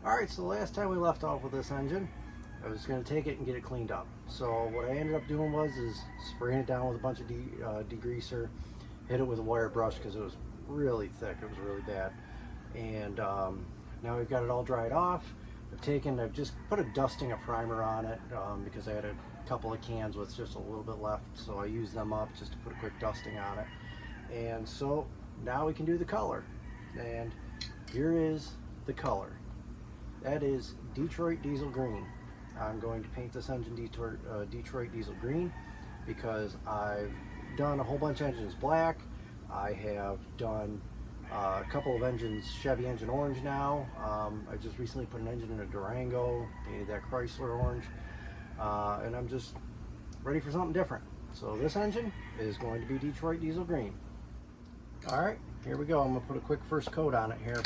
Alright, so the last time we left off with this engine, I was going to take it and get it cleaned up. So what I ended up doing was spraying it down with a bunch of degreaser, hit it with a wire brush because it was really thick, it was really bad. And now we've got it all dried off. I've just put a dusting of primer on it because I had a couple of cans with just a little bit left, so I used them up just to put a quick dusting on it. And so now we can do the color. And here is the color. That is Detroit Diesel Green. I'm going to paint this engine Detroit Diesel Green because I've done a whole bunch of engines black. I have done a couple of engines Chevy engine orange now. I just recently put an engine in a Durango, painted that Chrysler orange, and I'm just ready for something different. So this engine is going to be Detroit Diesel Green. Alright, here we go. I'm going to put a quick first coat on it here.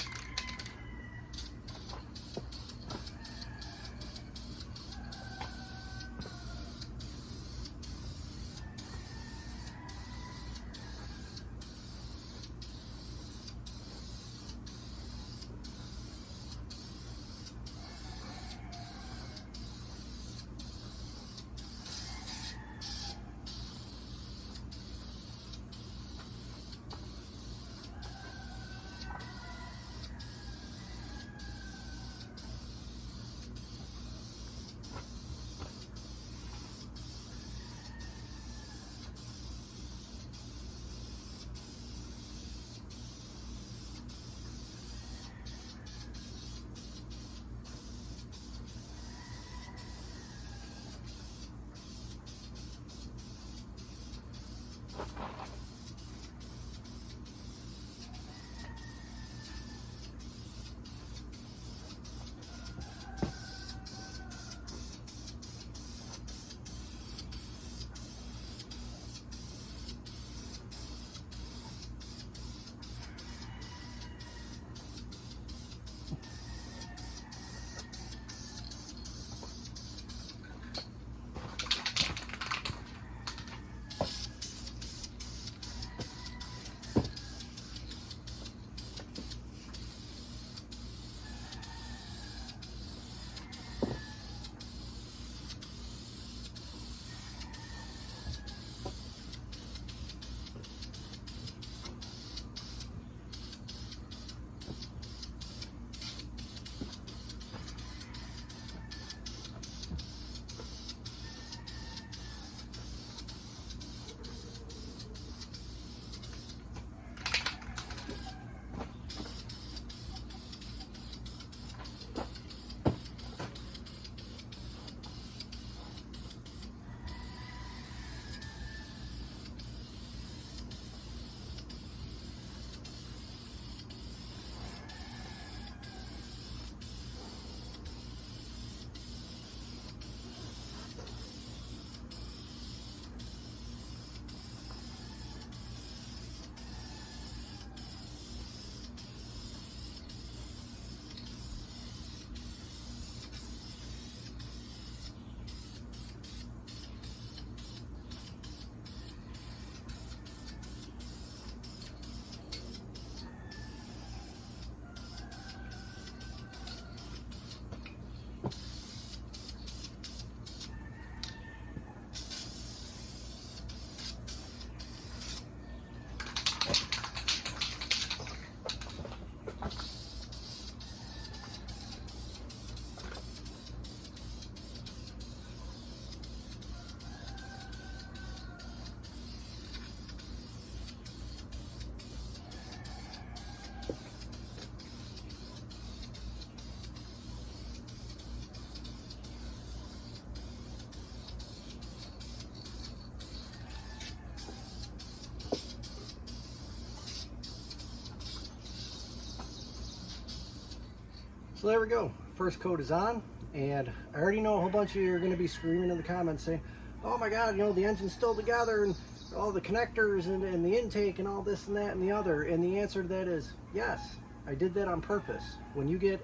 So there we go, first coat is on, and I already know a whole bunch of you are going to be screaming in the comments saying, oh my god, you know, the engine's still together and all the connectors and the intake and all this and that and the other. And the answer to that is yes, I did that on purpose. When you get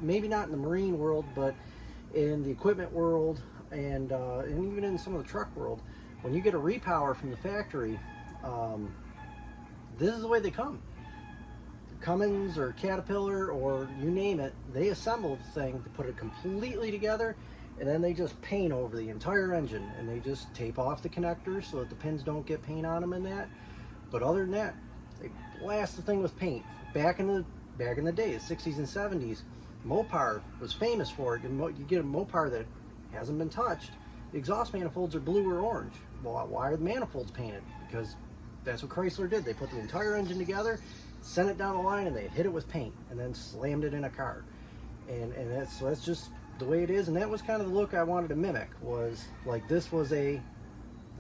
maybe not in the marine world, but in the equipment world and even in some of the truck world, when you get a repower from the factory, this is the way they come. Cummins or Caterpillar or you name it, they assemble the thing to put it completely together, and then they just paint over the entire engine, and they just tape off the connectors so that the pins don't get paint on them and that. But other than that, they blast the thing with paint. Back in the day, the 60s and 70s, Mopar was famous for it. You get a Mopar that hasn't been touched, the exhaust manifolds are blue or orange. Well, why are the manifolds painted? Because that's what Chrysler did. They put the entire engine together, sent it down the line, and they hit it with paint and then slammed it in a car. And that's just the way it is. And that was kind of the look I wanted to mimic, was like this was a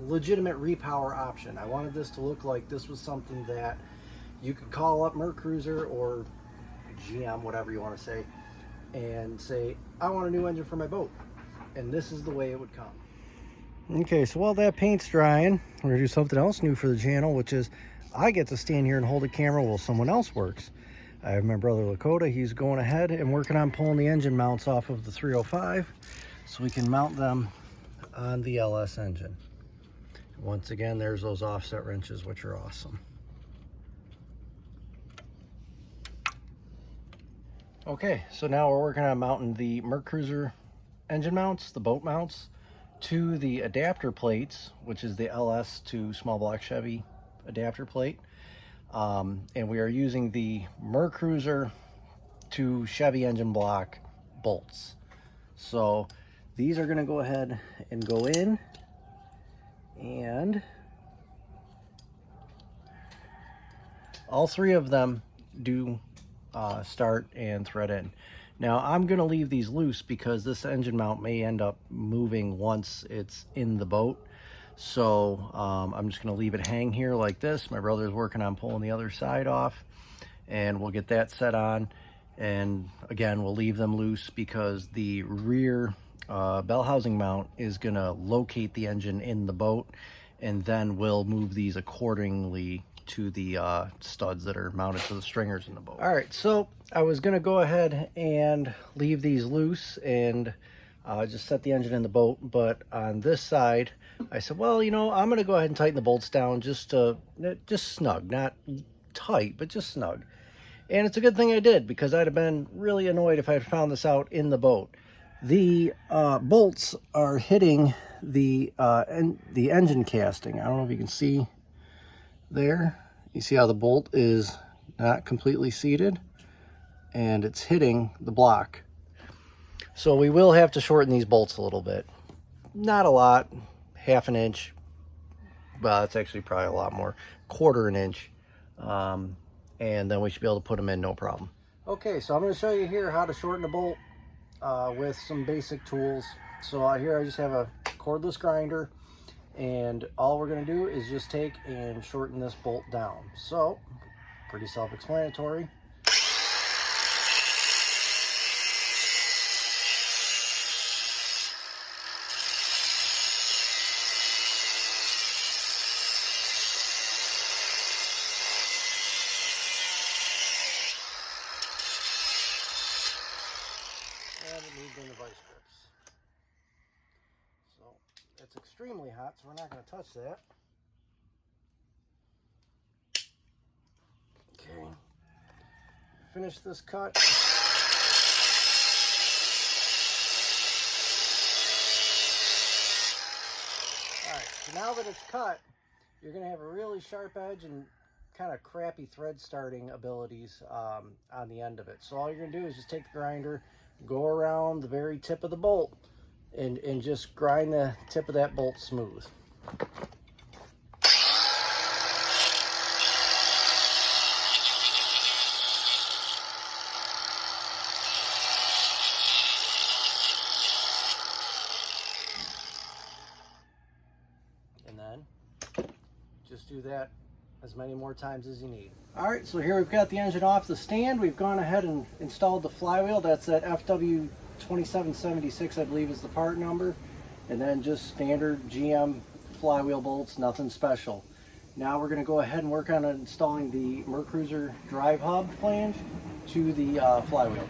legitimate repower option. I wanted this to look like this was something that you could call up MerCruiser or GM, whatever you want to say, and say, I want a new engine for my boat. And this is the way it would come. Okay, so while that paint's drying, we're gonna do something else new for the channel, which is I get to stand here and hold a camera while someone else works. I have my brother Lakota. He's going ahead and working on pulling the engine mounts off of the 305 so we can mount them on the LS engine. Once again, there's those offset wrenches, which are awesome. Okay, so now we're working on mounting the MerCruiser engine mounts, the boat mounts, to the adapter plates, which is the LS to small block Chevy adapter plate. And we are using the MerCruiser to Chevy engine block bolts. So these are going to go ahead and go in, and all three of them do start and thread in. Now I'm going to leave these loose because this engine mount may end up moving once it's in the boat. So I'm just going to leave it hang here like this. My brother's working on pulling the other side off, and we'll get that set on. And again, we'll leave them loose because the rear bell housing mount is going to locate the engine in the boat, and then we'll move these accordingly to the studs that are mounted to the stringers in the boat. All right, so I was going to go ahead and leave these loose and just set the engine in the boat, but on this side I said, well, you know, I'm going to go ahead and tighten the bolts down just snug, not tight, but just snug. And it's a good thing I did, because I'd have been really annoyed if I had found this out in the boat. The bolts are hitting the engine casting. I don't know if you can see there. You see how the bolt is not completely seated, and it's hitting the block. So we will have to shorten these bolts a little bit. Not a lot, half an inch. Well, it's actually probably a lot more, quarter an inch. And then we should be able to put them in no problem. Okay, so I'm going to show you here how to shorten a bolt with some basic tools. So here I just have a cordless grinder, and all we're going to do is just take and shorten this bolt down. So pretty self-explanatory. And it needs in the vice grips. So it's extremely hot, so we're not going to touch that. Okay. Finish this cut. Alright, so now that it's cut, you're going to have a really sharp edge and kind of crappy thread starting abilities on the end of it. So all you're going to do is just take the grinder, go around the very tip of the bolt, and just grind the tip of that bolt smooth. And then just do that as many more times as you need. All right, so here we've got the engine off the stand. We've gone ahead and installed the flywheel. That's that FW2776, I believe is the part number. And then just standard GM flywheel bolts, nothing special. Now we're gonna go ahead and work on installing the MerCruiser drive hub flange to the flywheel.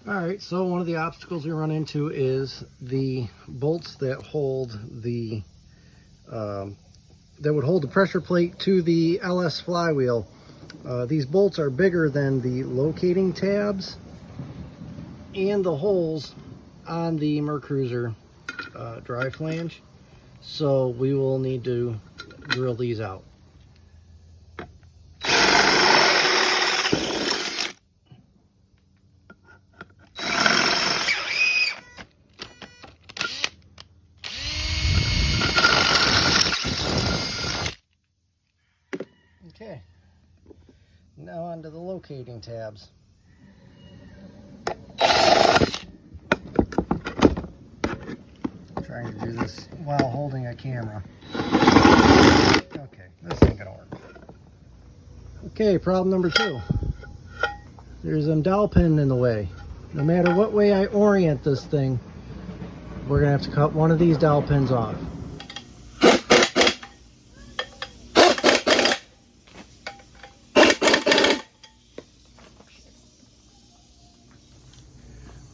All right, so one of the obstacles we run into is the bolts that hold the that would hold the pressure plate to the LS flywheel These bolts are bigger than the locating tabs and the holes on the MAXUM dry flange, so we will need to drill these out. Okay, now onto the locating tabs. Trying to do this while holding a camera. Okay, this ain't gonna work. Okay, problem number 2. There's a dowel pin in the way. No matter what way I orient this thing, we're gonna have to cut one of these dowel pins off.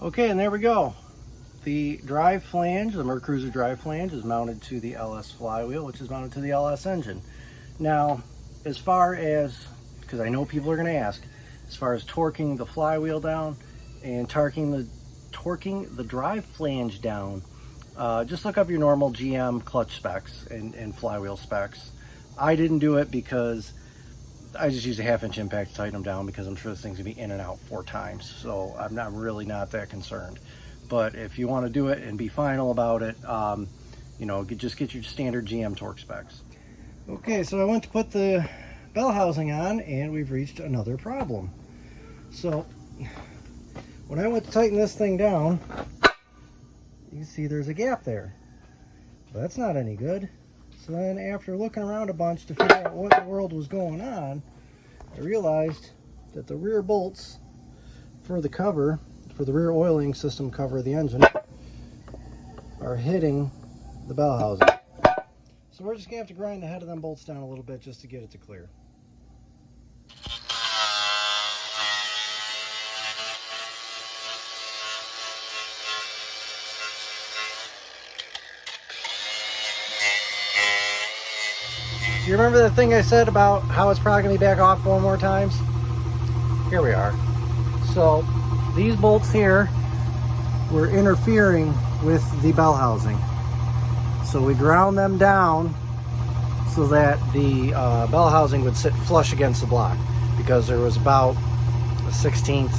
Okay, and there we go. The drive flange, the MAXUM drive flange, is mounted to the LS flywheel, which is mounted to the LS engine. Now, as far as, because I know people are going to ask, as far as torquing the flywheel down and torquing the drive flange down, just look up your normal GM clutch specs and flywheel specs. I didn't do it because I just use a 1/2 inch impact to tighten them down, because I'm sure this thing's gonna be in and out 4 times. So I'm really not that concerned. But if you want to do it and be final about it, you know, just get your standard GM torque specs. Okay, so I went to put the bell housing on, and we've reached another problem. So when I went to tighten this thing down, you can see there's a gap there. Well, that's not any good. So then, after looking around a bunch to figure out what in the world was going on, I realized that the rear bolts for the cover, for the rear oiling system cover of the engine, are hitting the bell housing. So we're just gonna have to grind the head of them bolts down a little bit just to get it to clear. Do you remember the thing I said about how it's probably gonna be back off 4 more times? Here we are. So these bolts here were interfering with the bell housing. So we ground them down so that the bell housing would sit flush against the block, because there was about a 1/16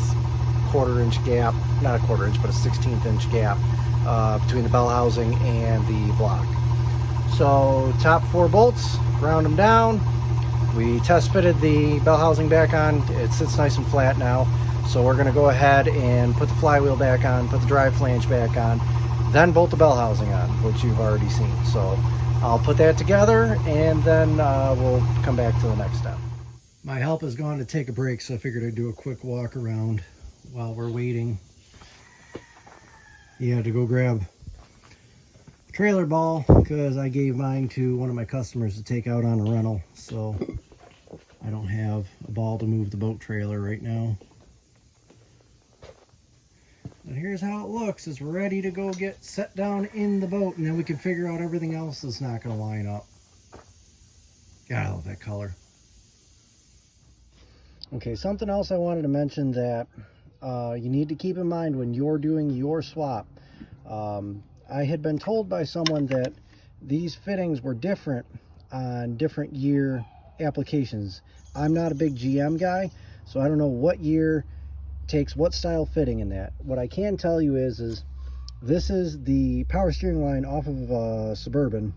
quarter-inch gap, not a quarter-inch, but a 1/16 inch gap between the bell housing and the block. So top 4 bolts, ground them down. We test fitted the bell housing back on. It sits nice and flat now. So we're going to go ahead and put the flywheel back on, put the drive flange back on, then bolt the bell housing on, which you've already seen. So I'll put that together, and then we'll come back to the next step. My help has gone to take a break, so I figured I'd do a quick walk around while we're waiting. He had to go grab a trailer ball, because I gave mine to one of my customers to take out on a rental. So I don't have a ball to move the boat trailer right now. But here's how it looks as we're ready to go get set down in the boat, and then we can figure out everything else that's not going to line up. God, I love that color. Okay, something else I wanted to mention that you need to keep in mind when you're doing your swap. I had been told by someone that these fittings were different on different year applications. I'm not a big GM guy, so I don't know what year takes what style fitting in that. What I can tell you is this is the power steering line off of a Suburban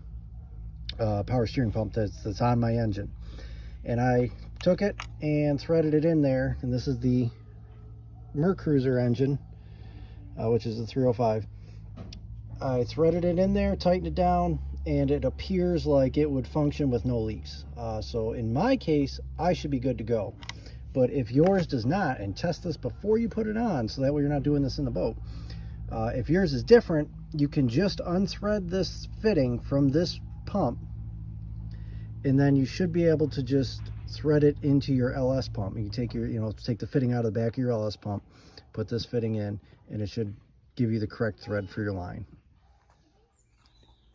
power steering pump that's on my engine, and I took it and threaded it in there, and this is the MAXUM engine, which is the 305. I threaded it in there, tightened it down, and it appears like it would function with no leaks. So in my case, I should be good to go. But if yours does not, and test this before you put it on, so that way you're not doing this in the boat. If yours is different, you can just unthread this fitting from this pump, and then you should be able to just thread it into your LS pump. You can take your, take the fitting out of the back of your LS pump, put this fitting in, and it should give you the correct thread for your line.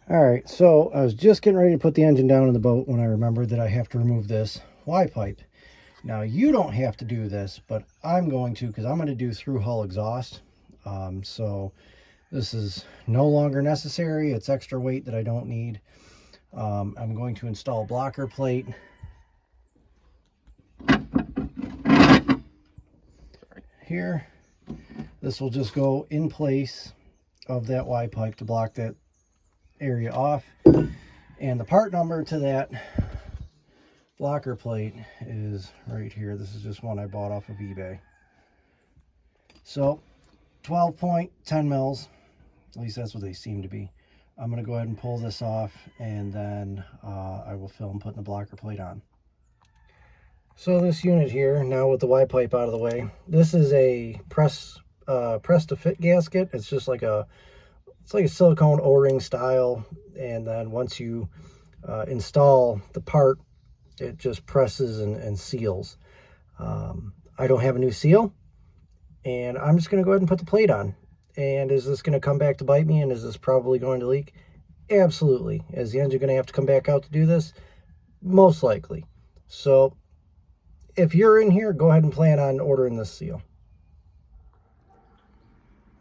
All right, so I was just getting ready to put the engine down in the boat when I remembered that I have to remove this Y pipe. Now you don't have to do this, but I'm going to, because I'm going to do through hull exhaust. So this is no longer necessary. It's extra weight that I don't need. I'm going to install a blocker plate. Here, this will just go in place of that Y pipe to block that area off. And the part number to that blocker plate is right here. This is just one I bought off of eBay. So 12.10 mils, at least that's what they seem to be. I'm going to go ahead and pull this off, and then I will film putting the blocker plate on. So this unit here, now with the Y pipe out of the way, this is a press to fit gasket. It's just like a silicone O-ring style, and then once you install the part, it just presses and seals. I don't have a new seal, and I'm just going to go ahead and put the plate on. And is this going to come back to bite me, and is this probably going to leak? Absolutely. Is the engine going to have to come back out to do this? Most likely. So if you're in here, go ahead and plan on ordering this seal.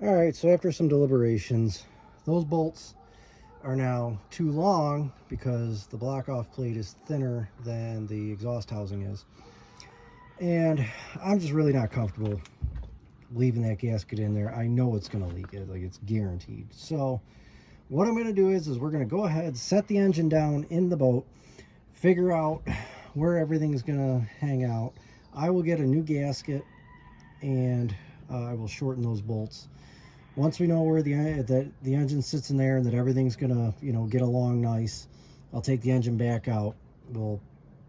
All right, so after some deliberations, those bolts are now too long because the block off plate is thinner than the exhaust housing is. And I'm just really not comfortable leaving that gasket in there. I know it's going to leak it, like it's guaranteed. So what I'm going to do is we're going to go ahead, set the engine down in the boat, figure out where everything's going to hang out. I will get a new gasket, and I will shorten those bolts. Once we know where the engine sits in there and that everything's going to, you know, get along nice, I'll take the engine back out. We'll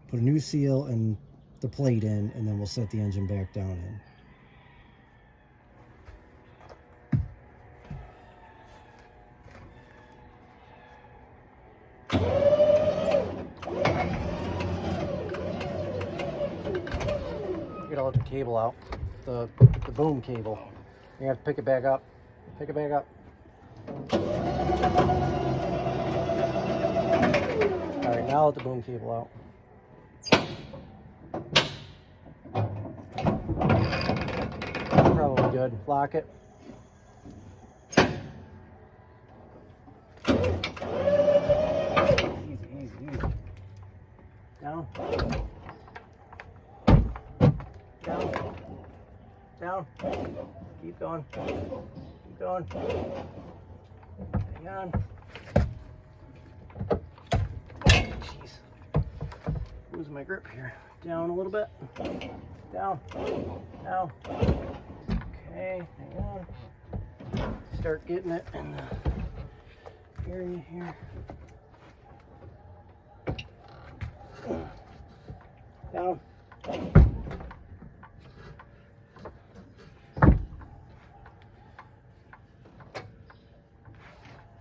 put a new seal and the plate in, and then we'll set the engine back down in. I'll let the cable out, the boom cable. You have to pick it back up. Pick it back up. All right, now let the boom cable out. Probably good. Lock it. Easy, easy, easy. Down. Down. Keep going. Keep going. Hang on. Jeez. Losing my grip here. Down a little bit. Down. Down. Okay, hang on. Start getting it in the area here. Down.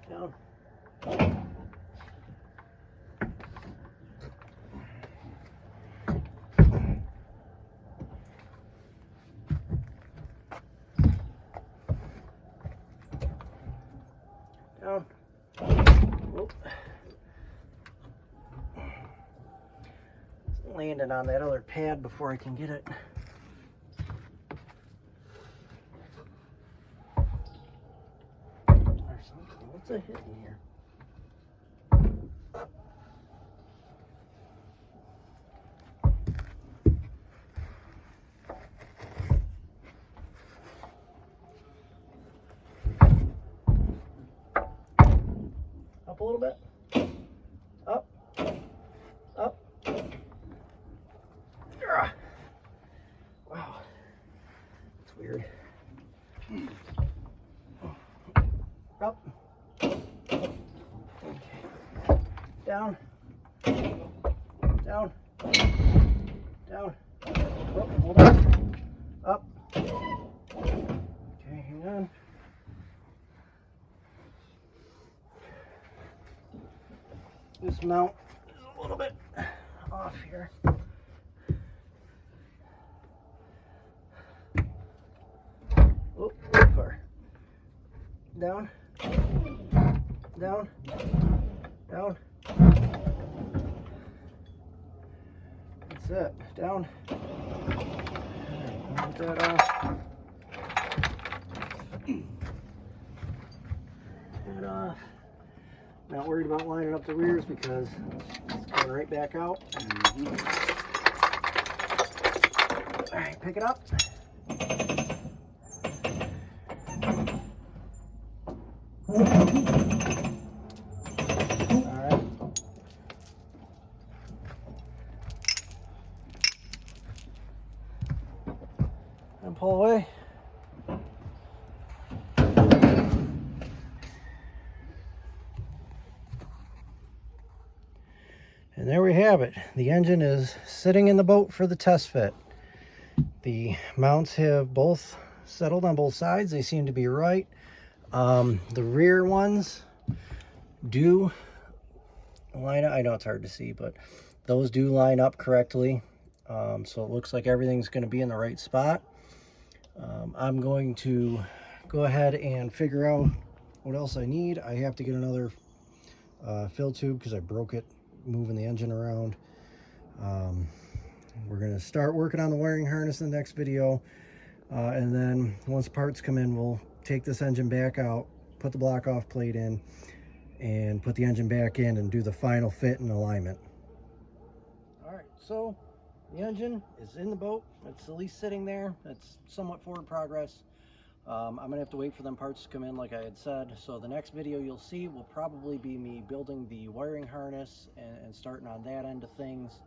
Down. Down. Whoop. It's landing on that other pad before I can get it. What's a hit in here? Up a little bit. Up. Up. Wow. That's weird. Up. Down, down, down, oh, hold on, up, okay, hang on, this mount is a little bit off here, oh, too far, down, down, down. That's it. Down. Get that off. That off. Not worried about lining up the rears because it's going right back out. All right, pick it up. All right. And pull away. And there we have it. The engine is sitting in the boat for the test fit. The mounts have both settled on both sides. They seem to be right. The rear ones do line up. I know it's hard to see, but those do line up correctly. So it looks like everything's going to be in the right spot. I'm going to go ahead and figure out what else I need. I have to get another fill tube because I broke it moving the engine around. We're going to start working on the wiring harness in the next video, and then once parts come in, we'll take this engine back out, put the block off plate in, and put the engine back in and do the final fit and alignment. All right, so the engine is in the boat. It's at least sitting there. It's somewhat forward progress. I'm gonna have to wait for them parts to come in like I had said. So the next video you'll see will probably be me building the wiring harness and starting on that end of things.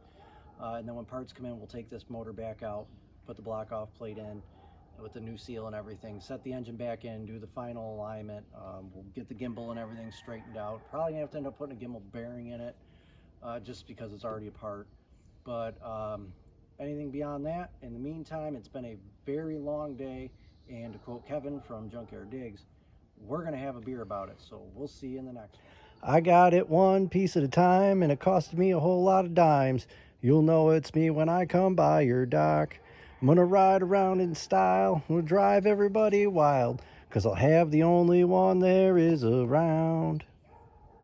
And then when parts come in, we'll take this motor back out, put the block off plate in with the new seal and everything, set the engine back in, do the final alignment. We'll get the gimbal and everything straightened out. Probably gonna have to end up putting a gimbal bearing in it just because it's already apart. But anything beyond that, in the meantime, it's been a very long day. And to quote Kevin from Junkyard Digs, we're going to have a beer about it. So we'll see you in the next one. I got it one piece at a time, and it costed me a whole lot of dimes. You'll know it's me when I come by your dock. I'm going to ride around in style. We'll drive everybody wild, 'cause I'll have the only one there is around.